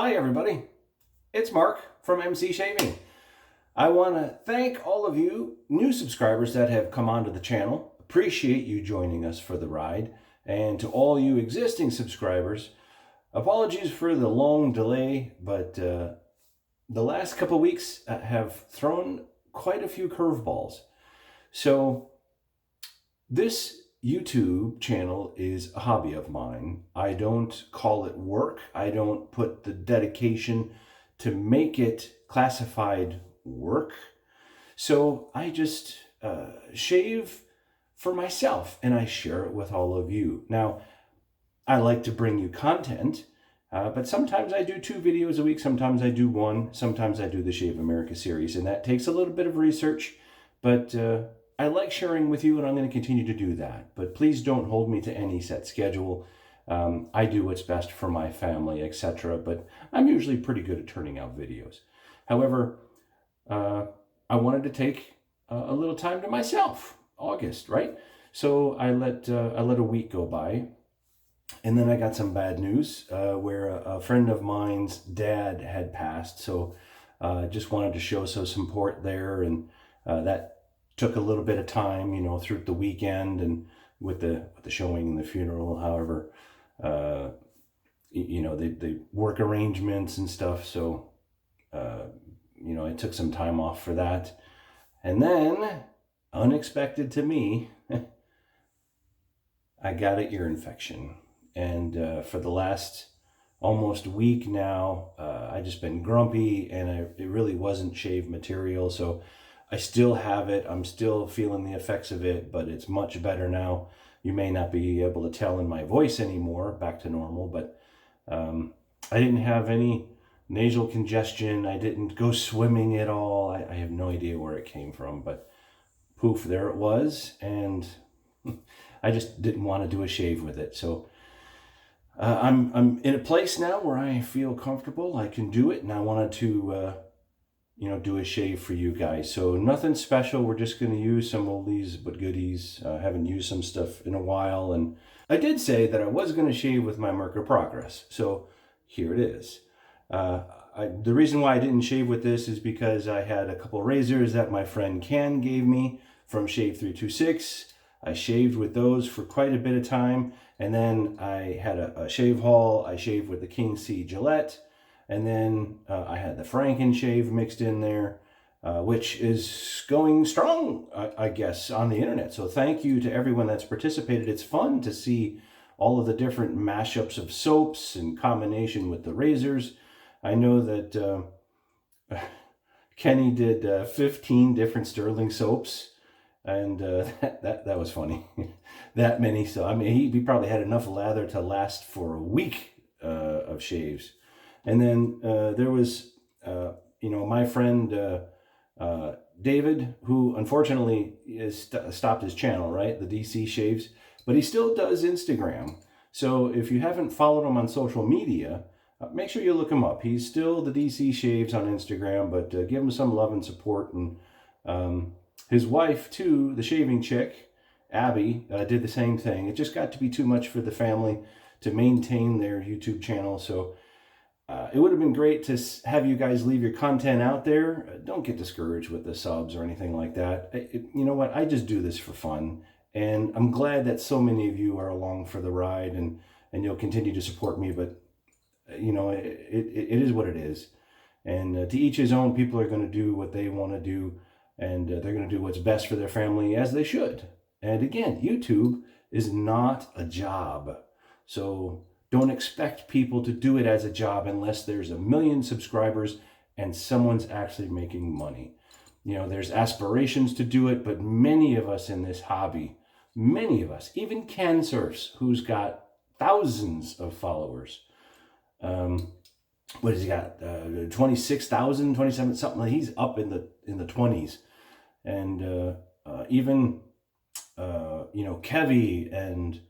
Hi everybody, it's Mark from mcshaving. I want to thank all of you new subscribers that have come onto the channel. Appreciate you joining us for the ride. And to all you existing subscribers, apologies for the long delay, but the last couple of weeks have thrown quite a few curveballs. So this YouTube channel is a hobby of mine. I don't call it work. I don't put the dedication to make it classified work. So I just shave for myself and I share it with all of you. Now, I like to bring you content, but sometimes I do 2 videos a week. Sometimes I do 1. Sometimes I do the Shave America series, and that takes a little bit of research, but I like sharing with you, and I'm going to continue to do that. But please don't hold me to any set schedule. I do what's best for my family, etc. But I'm usually pretty good at turning out videos. However, I wanted to take a little time to myself. August, right? So I let a week go by, and then I got some bad news where a friend of mine's dad had passed. So just wanted to show some support there, and that took a little bit of time, through the weekend and with the showing and the funeral. However, the work arrangements and stuff. So, I took some time off for that. And then, unexpected to me, I got an ear infection. And for the last almost week now, I just been grumpy, and it really wasn't shave material. So I still have it. I'm still feeling the effects of it, but it's much better now. You may not be able to tell in my voice anymore, back to normal, but I didn't have any nasal congestion. I didn't go swimming at all. I have no idea where it came from, but poof, there it was. And I just didn't want to do a shave with it. So I'm in a place now where I feel comfortable. I can do it, and I wanted to do a shave for you guys. So nothing special. We're just going to use some oldies but goodies. Haven't used some stuff in a while. And I did say that I was going to shave with my Merkur Progress. So here it is. The reason why I didn't shave with this is because I had a couple razors that my friend Ken gave me from Shave 326. I shaved with those for quite a bit of time. And then I had a shave haul. I shaved with the King C Gillette. And then I had the Frankenshave mixed in there, which is going strong, I guess, on the internet. So thank you to everyone that's participated. It's fun to see all of the different mashups of soaps in combination with the razors. I know that Kenny did 15 different sterling soaps, and that was funny. That many. So, I mean, he probably had enough lather to last for a week of shaves. And then there was, my friend David, who unfortunately stopped his channel, right? The DC Shaves, but he still does Instagram. So if you haven't followed him on social media, make sure you look him up. He's still the DC Shaves on Instagram, but give him some love and support. And his wife, too, the shaving chick, Abby, did the same thing. It just got to be too much for the family to maintain their YouTube channel. So it would have been great to have you guys leave your content out there. Don't get discouraged with the subs or anything like that. You know what? I just do this for fun. And I'm glad that so many of you are along for the ride, and you'll continue to support me. But, it is what it is. And to each his own. People are going to do what they want to do. And they're going to do what's best for their family, as they should. And again, YouTube is not a job. So don't expect people to do it as a job unless there's 1 million subscribers and someone's actually making money. There's aspirations to do it, but many of us in this hobby, many of us, even Ken Surfs, who's got thousands of followers. What has he got? 26,000, 27, something. He's up in the 20s. And even, Kevy and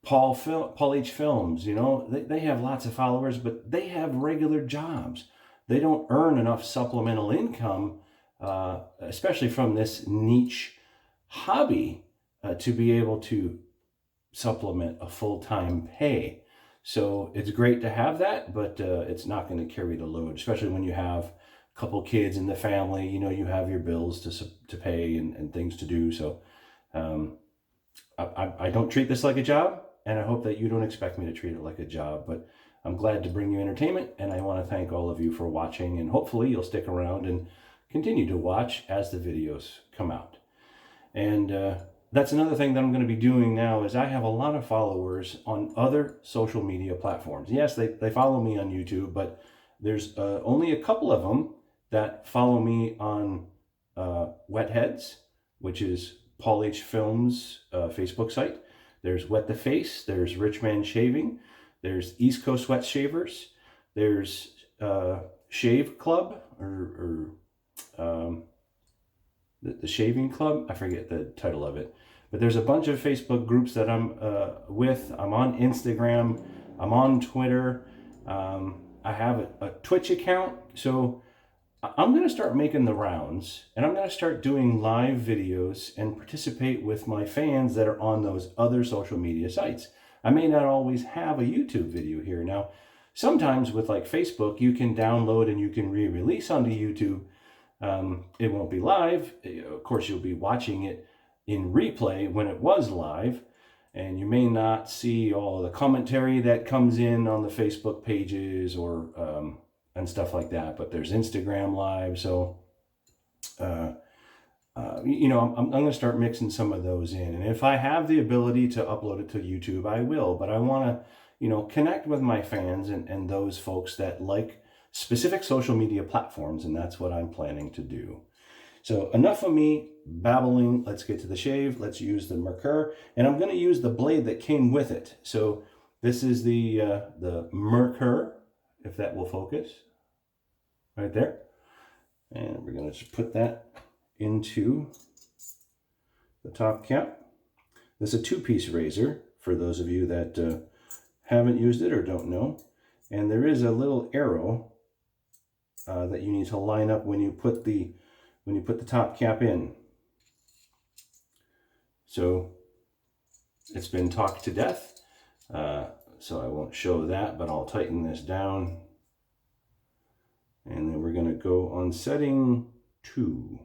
Paul H. Films, they have lots of followers, but they have regular jobs. They don't earn enough supplemental income, especially from this niche hobby, to be able to supplement a full-time pay. So it's great to have that, but it's not going to carry the load, especially when you have a couple kids in the family. You know, you have your bills to pay and things to do. So I don't treat this like a job, and I hope that you don't expect me to treat it like a job, but I'm glad to bring you entertainment, and I want to thank all of you for watching, and hopefully you'll stick around and continue to watch as the videos come out. And that's another thing that I'm going to be doing now is I have a lot of followers on other social media platforms. Yes, they follow me on YouTube, but there's only a couple of them that follow me on Wetheads, which is Paul H. Films Facebook site. There's Wet the Face, there's Rich Man Shaving, there's East Coast Wet Shavers, there's Shave Club, or the Shaving Club. I forget the title of it. But there's a bunch of Facebook groups that I'm with. I'm on Instagram. I'm on Twitter. I have a Twitch account. So I'm going to start making the rounds, and I'm going to start doing live videos and participate with my fans that are on those other social media sites. I may not always have a YouTube video here. Now, sometimes with like Facebook, you can download and you can re-release onto YouTube. It won't be live. Of course, you'll be watching it in replay when it was live, and you may not see all the commentary that comes in on the Facebook pages or and stuff like that, but there's Instagram Live. So you know, I'm going to start mixing some of those in, and if I have the ability to upload it to YouTube, I will. But I want to, you know, connect with my fans and those folks that like specific social media platforms, and that's what I'm planning to do. So enough of me babbling. Let's get to the shave. Let's use the Merkur, and I'm going to use the blade that came with it. So this is the Merkur, if that will focus, right there. And we're going to just put that into the top cap. This is a two-piece razor for those of you that haven't used it or don't know. And there is a little arrow that you need to line up when you put the top cap in. So it's been talked to death, so I won't show that, but I'll tighten this down. And then we're going to go on setting 2.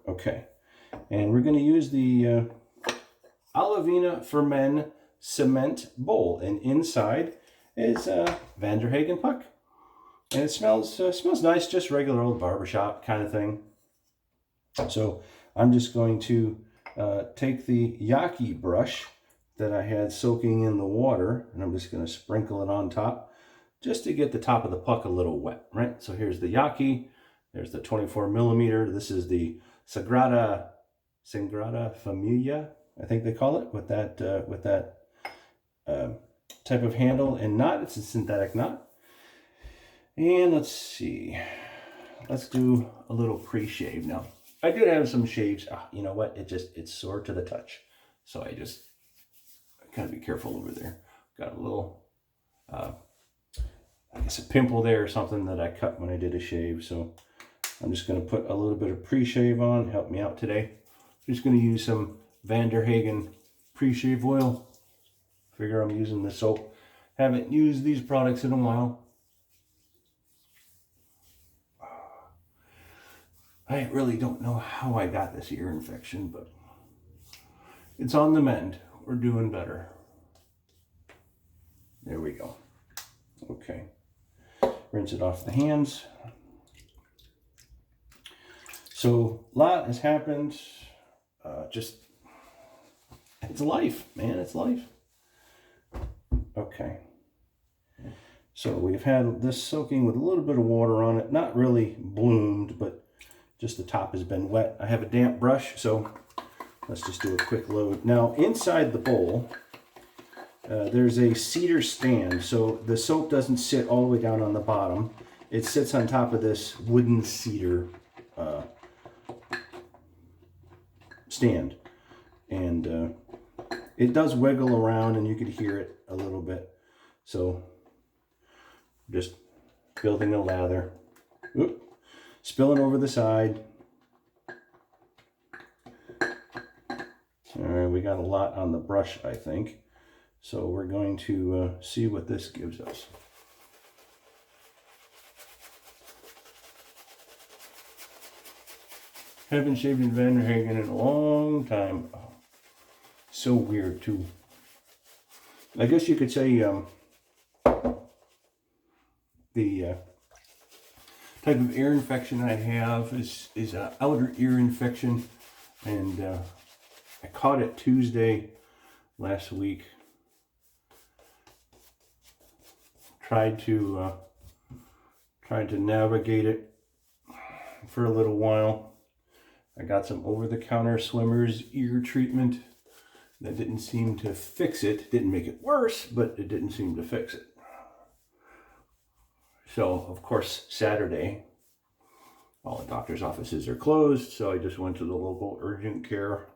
Okay, and we're going to use the Olivina for Men cement bowl, and inside is Van der Hagen puck, and it smells nice, just regular old barbershop kind of thing. So I'm just going to take the Yaki brush that I had soaking in the water, and I'm just going to sprinkle it on top just to get the top of the puck a little wet, right? So here's the Yaki, there's the 24 millimeter. This is the Sagrada Familia, I think they call it, with that type of handle and knot. It's a synthetic knot. And let's see, let's do a little pre-shave now. I did have some shaves. You know what? It's sore to the touch. So I gotta be careful over there. Got a little, I guess a pimple there or something that I cut when I did a shave. So I'm just gonna put a little bit of pre-shave on, help me out today. I'm just gonna use some Van der Hagen pre-shave oil. Figure I'm using the soap. Haven't used these products in a while. I really don't know how I got this ear infection, but it's on the mend. We're doing better. There we go. Okay. Rinse it off the hands. So a lot has happened. It's life, man. It's life. Okay. So we've had this soaking with a little bit of water on it. Not really bloomed, but just the top has been wet. I have a damp brush, so let's just do a quick load. Now, inside the bowl, there's a cedar stand, so the soap doesn't sit all the way down on the bottom. It sits on top of this wooden cedar stand. And it does wiggle around, and you could hear it a little bit. So, just building a lather. Oop. Spilling over the side. All right, we got a lot on the brush, I think. So we're going to see what this gives us. Haven't shaved in Hagen in a long time. Oh, so weird too. I guess you could say the type of ear infection I have is an outer ear infection, and I caught it Tuesday last week. Tried to navigate it for a little while. I got some over-the-counter swimmer's ear treatment that didn't seem to fix it. Didn't make it worse, but it didn't seem to fix it. So, of course, Saturday, all the doctor's offices are closed, so I just went to the local urgent care.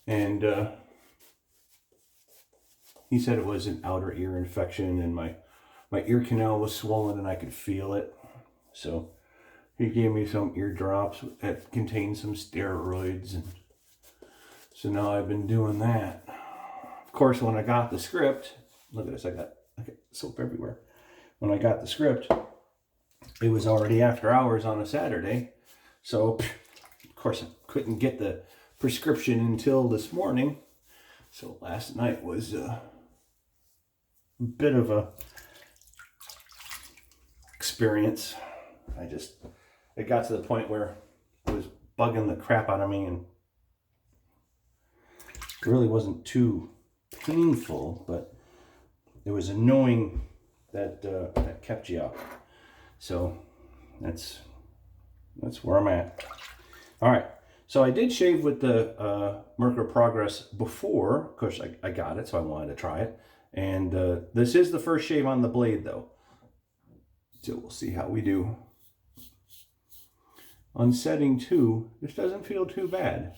And he said it was an outer ear infection, and my ear canal was swollen and I could feel it. So he gave me some ear drops that contain some steroids, and so now I've been doing that. Of course, when I got the script, look at this, I got soap everywhere. When I got the script, it was already after hours on a Saturday. So, of course, I couldn't get the prescription until this morning. So last night was a bit of a experience. It got to the point where it was bugging the crap out of me, and it really wasn't too painful, but it was annoying that that kept you up. So that's where I'm at. All right. So I did shave with the Merkur Progress before. Of course, I got it, so I wanted to try it. And this is the first shave on the blade, though. So we'll see how we do. On setting 2, this doesn't feel too bad.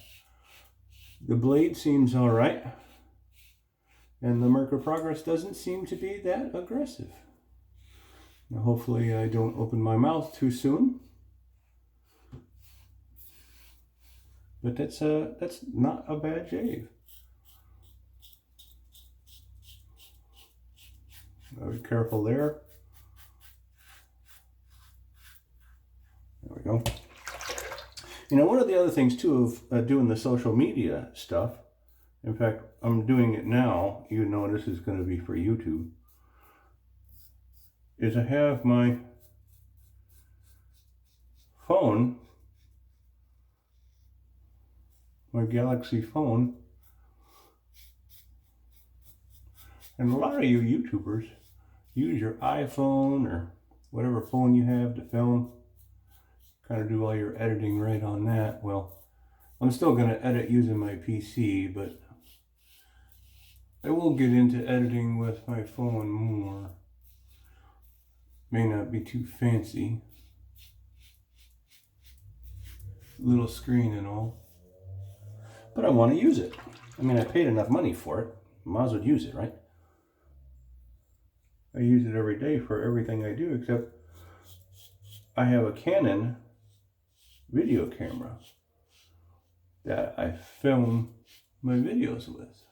The blade seems all right. And the Merkur Progress doesn't seem to be that aggressive. Now, hopefully I don't open my mouth too soon. But that's not a bad shave. Be careful there. There we go. You know, one of the other things too of doing the social media stuff, in fact, I'm doing it now, even though this is going to be for YouTube, is I have my phone, my Galaxy phone, and a lot of you YouTubers use your iPhone or whatever phone you have to film, kind of do all your editing right on that. Well, I'm still going to edit using my PC, but I will get into editing with my phone more. May not be too fancy. Little screen and all. But I want to use it. I mean, I paid enough money for it. Might as well use it, right? I use it every day for everything I do, except I have a Canon video camera that I film my videos with.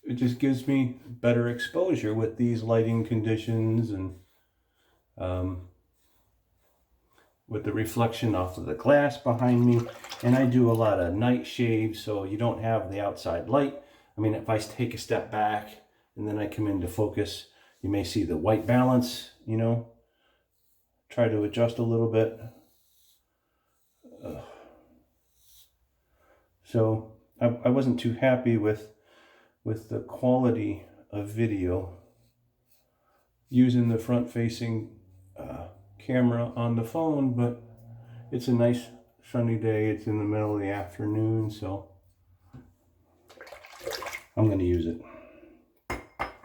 It just gives me better exposure with these lighting conditions, and with the reflection off of the glass behind me. And I do a lot of night shaves, so you don't have the outside light. I mean, if I take a step back and then I come into focus, you may see the white balance, you know. Try to adjust a little bit. So I wasn't too happy with the quality of video using the front-facing camera on the phone, but it's a nice sunny day. It's in the middle of the afternoon, so I'm going to use it.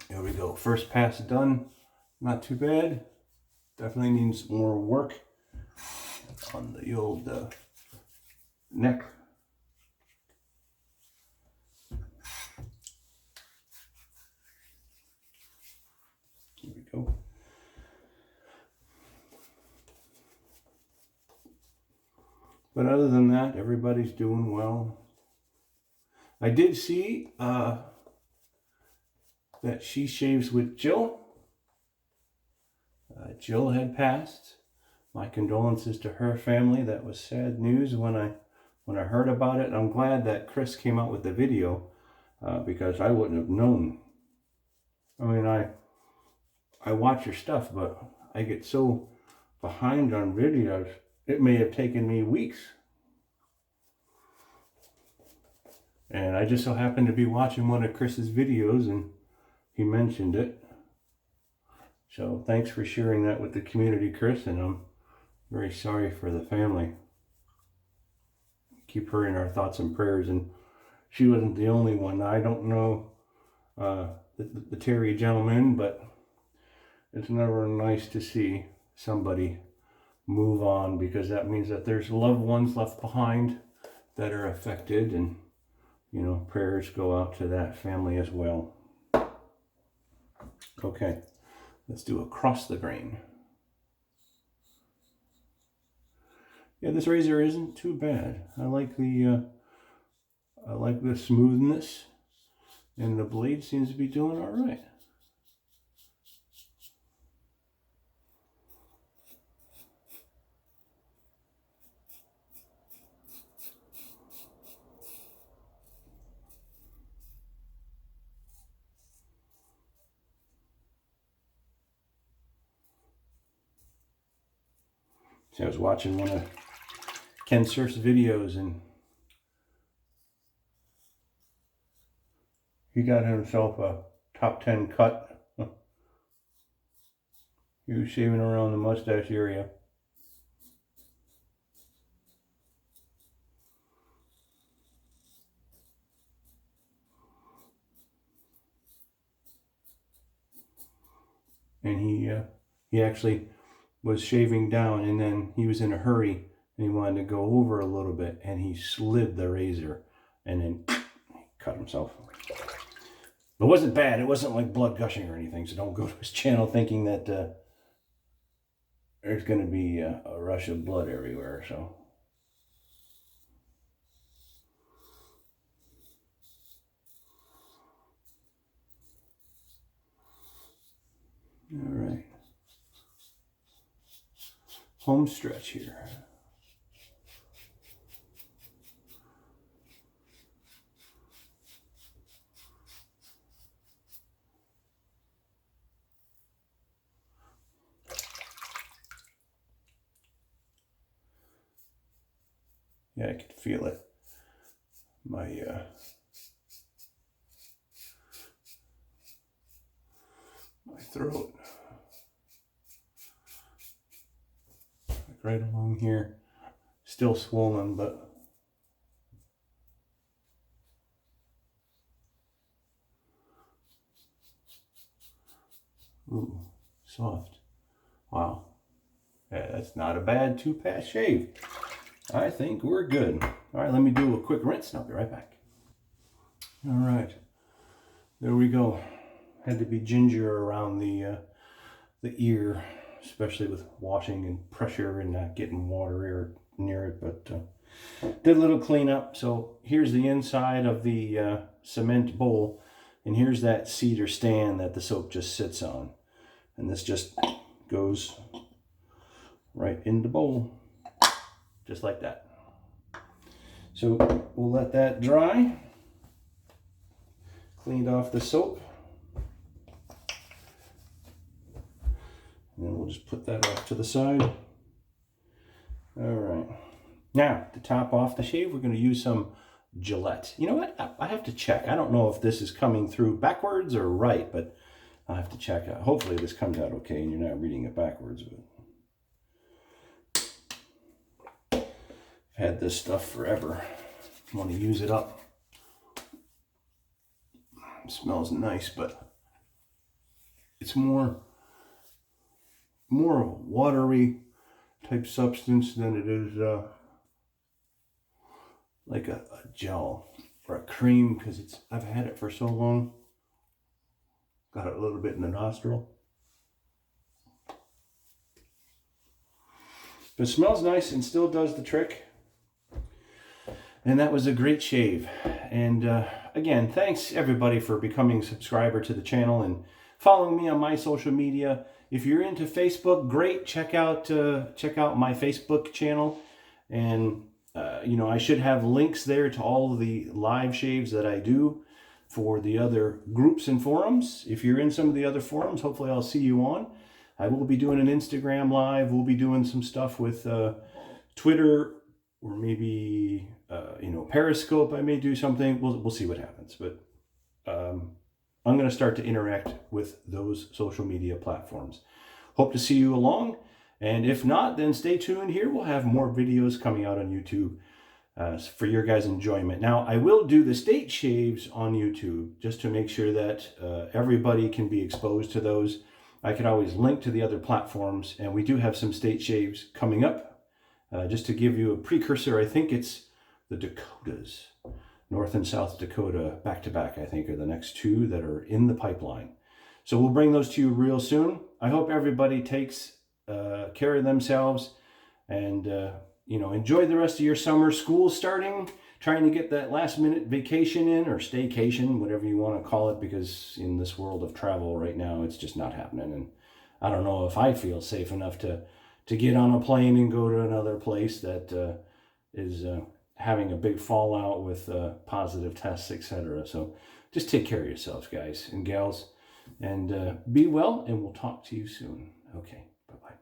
There we go. First pass done. Not too bad. Definitely needs more work on the old neck. Here we go. But other than that, everybody's doing well. I did see that she shaves with Jill. Jill had passed. My condolences to her family. That was sad news when I heard about it. And I'm glad that Chris came out with the video because I wouldn't have known. I mean, I watch your stuff, but I get so behind on videos. It may have taken me weeks. And I just so happened to be watching one of Chris's videos and he mentioned it. So thanks for sharing that with the community, Chris, and I'm very sorry for the family. Keep her in our thoughts and prayers. And she wasn't the only one. I don't know the Terry gentleman, but it's never nice to see somebody move on, because that means that there's loved ones left behind that are affected, and you know, prayers go out to that family as well. Okay, let's do across the grain. Yeah, this razor isn't too bad. I like the smoothness, and the blade seems to be doing all right. So I was watching one of Ken Surf's videos, and he got himself a top 10 cut. He was shaving around the mustache area. And he actually was shaving down, and then he was in a hurry and he wanted to go over a little bit, and he slid the razor and then he cut himself. It wasn't bad. It wasn't like blood gushing or anything, so don't go to his channel thinking that there's going to be a rush of blood everywhere. So all right, home stretch here. Yeah, I could feel it. My throat, like right along here, still swollen, but ooh, soft. Wow. Yeah, that's not a bad 2-pass shave. I think we're good. All right, let me do a quick rinse and I'll be right back. All right, there we go. Had to be ginger around the ear, especially with washing and pressure and not getting water near it, but did a little cleanup. So here's the inside of the cement bowl, and here's that cedar stand that the soap just sits on. And this just goes right in the bowl, just like that. So we'll let that dry. Cleaned off the soap. And then we'll just put that off to the side. All right. Now, to top off the shave, we're going to use some Gillette. You know what? I have to check. I don't know if this is coming through backwards or right, but I'll have to check out. Hopefully this comes out okay and you're not reading it backwards. But I've had this stuff forever. I want to use it up. It smells nice, but it's more of a watery type substance than it is like a gel or a cream, because I've had it for so long. Got it a little bit in the nostril. But it smells nice and still does the trick. And that was a great shave. And again, thanks everybody for becoming a subscriber to the channel and following me on my social media. If you're into Facebook, great. Check out my Facebook channel, and you know, I should have links there to all of the live shaves that I do for the other groups and forums. If you're in some of the other forums, hopefully I'll see you on. I will be doing an Instagram live. We'll be doing some stuff with Twitter, or maybe you know, Periscope. I may do something. We'll see what happens. But I'm going to start to interact with those social media platforms. Hope to see you along. And if not, then stay tuned here. We'll have more videos coming out on YouTube for your guys' enjoyment. Now, I will do the state shaves on YouTube just to make sure that everybody can be exposed to those. I could always link to the other platforms, and we do have some state shaves coming up. Just to give you a precursor, I think it's the Dakotas. North and South Dakota, back to back, I think, are the next two that are in the pipeline. So we'll bring those to you real soon. I hope everybody takes care of themselves, and you know, enjoy the rest of your summer. School's starting, trying to get that last minute vacation in, or staycation, whatever you want to call it, because in this world of travel right now, it's just not happening. And I don't know if I feel safe enough to get on a plane and go to another place that is having a big fallout with positive tests, etc. So just take care of yourselves, guys and gals, and be well, and we'll talk to you soon. Okay, bye-bye.